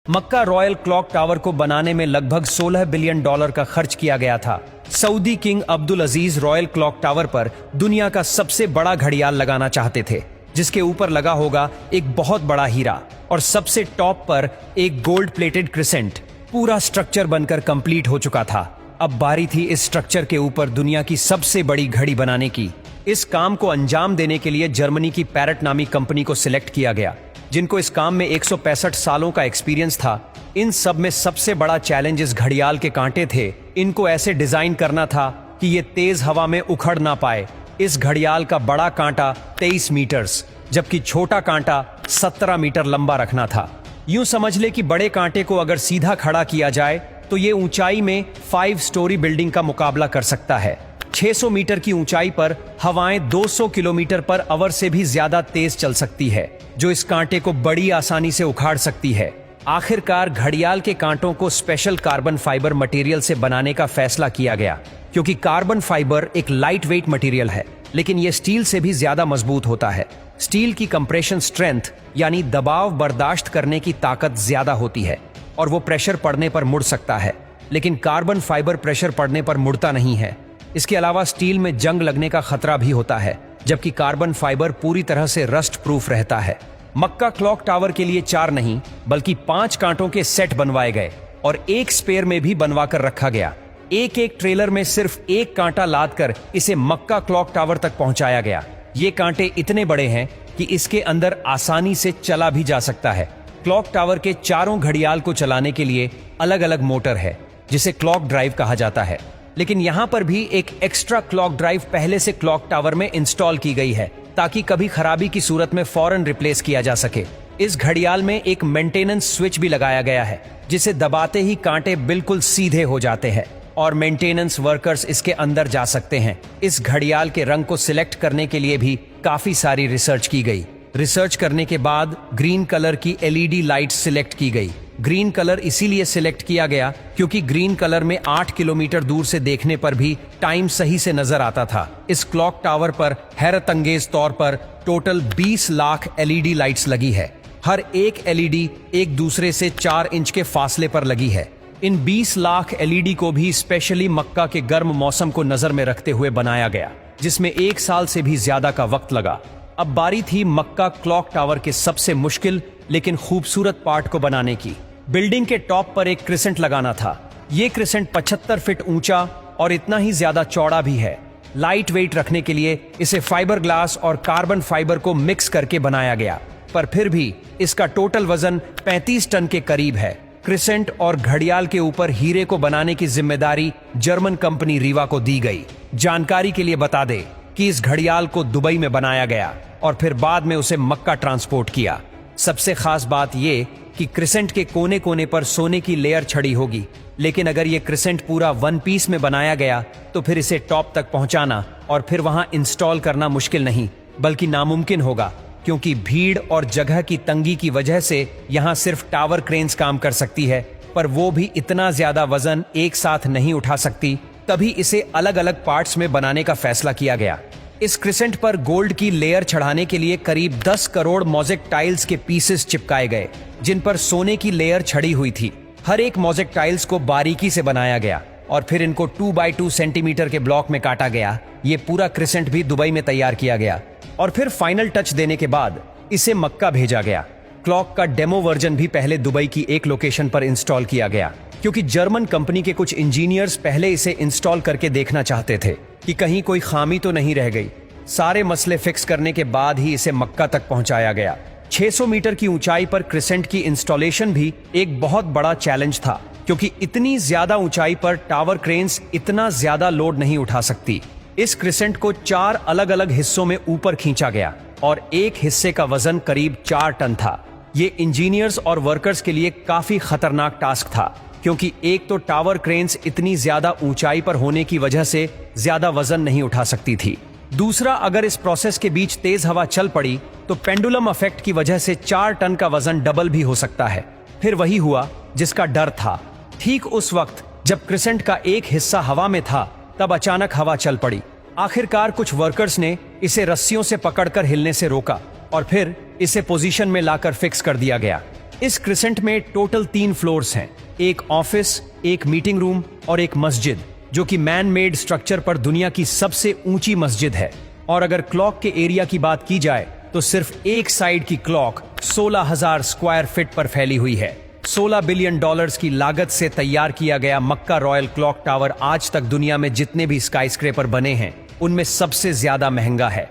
मक्का royal clock tower को बनाने में लगभग $16 बिलियन का खर्च किया गया था। सऊदी किंग अब्दुल अजीज रॉयल क्लॉक टावर पर दुनिया का सबसे बड़ा घड़ियाल लगाना चाहते थे, जिसके ऊपर लगा होगा एक बहुत बड़ा हीरा और सबसे टॉप पर एक गोल्ड प्लेटेड क्रिसेंट। पूरा स्ट्रक्चर बनकर कंप्लीट हो चुका था। अब बारी थी इस स्ट्रक्चर के ऊपर दुनिया की सबसे बड़ी घड़ी बनाने की। इस काम को अंजाम देने के लिए जर्मनी की पैरेट नामी कंपनी को सिलेक्ट किया गया, जिनको इस काम में 165 सालों का एक्सपीरियंस था। इन सब में सबसे बड़ा चैलेंज इस घड़ियाल के कांटे थे। इनको ऐसे डिजाइन करना था कि ये तेज हवा में उखड़ ना पाए। इस घड़ियाल का बड़ा कांटा 23 मीटर्स जबकि छोटा कांटा 17 मीटर लंबा रखना था। यूं समझ ले कि बड़े कांटे को अगर सीधा खड़ा किया जाए तो ये ऊंचाई में 5 स्टोरी बिल्डिंग का मुकाबला कर सकता है। 600 मीटर की ऊंचाई पर हवाएं 200 किलोमीटर पर आवर से भी ज्यादा तेज चल सकती है, जो इस कांटे को बड़ी आसानी से उखाड़ सकती है। आखिरकार घड़ियाल के कांटों को स्पेशल कार्बन फाइबर मटेरियल से बनाने का फैसला किया गया, क्योंकि कार्बन फाइबर एक लाइट वेट मटेरियल है, लेकिन यह स्टील से भी ज्यादा मजबूत होता है। स्टील की कंप्रेशन स्ट्रेंथ यानी दबाव बर्दाश्त करने की ताकत ज्यादा होती है और वो प्रेशर पड़ने पर मुड़ सकता है, लेकिन कार्बन फाइबर प्रेशर पड़ने पर मुड़ता नहीं है। इसके अलावा स्टील में जंग लगने का खतरा भी होता है, जबकि कार्बन फाइबर पूरी तरह से रस्ट प्रूफ रहता है। मक्का क्लॉक टावर के लिए 4 नहीं बल्कि 5 कांटों के सेट बनवाए गए और एक स्पेयर में भी बनवा कर रखा गया। एक एक ट्रेलर में सिर्फ एक कांटा लाद कर इसे मक्का क्लॉक टावर तक पहुंचाया गया। ये कांटे इतने बड़े हैं कि इसके अंदर आसानी से चला भी जा सकता है। क्लॉक टावर के चारों घड़ियाल को चलाने के लिए अलग अलग मोटर है, जिसे क्लॉक ड्राइव कहा जाता है, लेकिन यहां पर भी एक एक्स्ट्रा क्लॉक ड्राइव पहले से क्लॉक टावर में इंस्टॉल की गई है, ताकि कभी खराबी की सूरत में फौरन रिप्लेस किया जा सके। इस घड़ियाल में एक मेंटेनेंस स्विच भी लगाया गया है, जिसे दबाते ही कांटे बिल्कुल सीधे हो जाते हैं और मेंटेनेंस वर्कर्स इसके अंदर जा सकते हैं। इस घड़ियाल के रंग को सिलेक्ट करने के लिए भी काफी सारी रिसर्च की गई। रिसर्च करने के बाद ग्रीन कलर की LED लाइट सिलेक्ट की गई। ग्रीन कलर इसीलिए सिलेक्ट किया गया क्योंकि ग्रीन कलर में 8 किलोमीटर दूर से देखने पर भी टाइम सही से नजर आता था। इस क्लॉक टावर पर हैरतअंगेज तौर पर टोटल 20 लाख LED लाइट्स लगी है। हर एक LED एक दूसरे से 4 इंच के फासले पर लगी है। इन 20 लाख LED को भी स्पेशली मक्का के गर्म मौसम को नजर में रखते हुए बनाया गया, जिसमें 1 साल से भी ज्यादा का वक्त लगा। अब बारी थी मक्का क्लॉक टावर के सबसे मुश्किल लेकिन खूबसूरत पार्ट को बनाने की। बिल्डिंग के टॉप पर एक क्रिसेंट लगाना था। ये क्रिसेंट 75 फीट ऊंचा और इतना ही ज्यादा चौड़ा भी है। लाइट वेट रखने के लिए इसे फाइबर ग्लास और कार्बन फाइबर को मिक्स करके बनाया गया, पर फिर भी इसका टोटल वजन 35 टन के करीब है। क्रिसेंट और घड़ियाल के ऊपर हीरे को बनाने की जिम्मेदारी जर्मन कंपनी रीवा को दी गई। जानकारी के लिए बता दे कि इस घड़ियाल को दुबई में बनाया गया और फिर बाद में उसे मक्का ट्रांसपोर्ट किया। सबसे खास बात यह कि क्रिसेंट के कोने कोने पर सोने की लेयर छड़ी होगी, लेकिन अगर ये क्रिसेंट पूरा 1 पीस में बनाया गया तो फिर इसे टॉप तक पहुंचाना और फिर वहां इंस्टॉल करना मुश्किल नहीं बल्कि नामुमकिन होगा, क्योंकि भीड़ और जगह की तंगी की वजह से यहां सिर्फ टावर क्रेन्स काम कर सकती है, पर वो भी इतना ज्यादा वजन एक साथ नहीं उठा सकती। तभी इसे अलग अलग पार्ट्स में बनाने का फैसला किया गया। इस क्रिसेंट पर गोल्ड की लेयर चढ़ाने के लिए करीब 10 करोड़ मोज़ेक टाइल्स के पीसेस चिपकाए गए, जिन पर सोने की लेयर छड़ी हुई थी। हर एक मोज़ेक टाइल्स को बारीकी से बनाया गया और फिर इनको 2 बाई 2 सेंटीमीटर के ब्लॉक में काटा गया। ये पूरा क्रिसेंट भी दुबई में तैयार किया गया और फिर फाइनल टच देने के बाद इसे मक्का भेजा गया। क्लॉक का डेमो वर्जन भी पहले दुबई की एक लोकेशन पर इंस्टॉल किया गया, क्योंकि जर्मन कंपनी के कुछ इंजीनियर्स पहले इसे इंस्टॉल करके देखना चाहते थे कि कहीं कोई खामी तो नहीं रह गई। सारे मसले फिक्स करने के बाद ही इसे मक्का तक पहुंचाया गया। 600 मीटर की ऊंचाई पर क्रिसेंट की इंस्टॉलेशन भी एक बहुत बड़ा चैलेंज था, क्योंकि इतनी ज्यादा ऊंचाई पर टावर क्रेन्स इतना ज्यादा लोड नहीं उठा सकती। इस क्रिसेंट को 4 अलग अलग हिस्सों में ऊपर खींचा गया और एक हिस्से का वजन करीब 4 टन था। ये इंजीनियर्स और वर्कर्स के लिए काफी खतरनाक टास्क था, क्योंकि एक तो टावर क्रेन्स इतनी ज्यादा ऊंचाई पर होने की वजह से ज्यादा वजन नहीं उठा सकती थी। दूसरा, अगर इस प्रोसेस के बीच तेज हवा चल पड़ी तो पेंडुलम इफेक्ट की वजह से 4 टन का वजन डबल भी हो सकता है। फिर वही हुआ जिसका डर था। ठीक उस वक्त जब क्रिसेंट का एक हिस्सा हवा में था, तब अचानक हवा चल पड़ी। आखिरकार कुछ वर्कर्स ने इसे रस्सियों से पकड़कर हिलने से रोका और फिर इसे पोजीशन में लाकर फिक्स कर दिया गया। इस क्रिसेंट में टोटल 3 फ्लोर्स हैं, एक ऑफिस, एक मीटिंग रूम और एक मस्जिद, जो कि मैन मेड स्ट्रक्चर पर दुनिया की सबसे ऊंची मस्जिद है। और अगर क्लॉक के एरिया की बात की जाए तो सिर्फ एक साइड की क्लॉक 16,000 स्क्वायर फीट पर फैली हुई है। $16 बिलियन की लागत से तैयार किया गया मक्का रॉयल क्लॉक टावर आज तक दुनिया में जितने भी स्काईस्क्रेपर बने हैं उनमें सबसे ज्यादा महंगा है।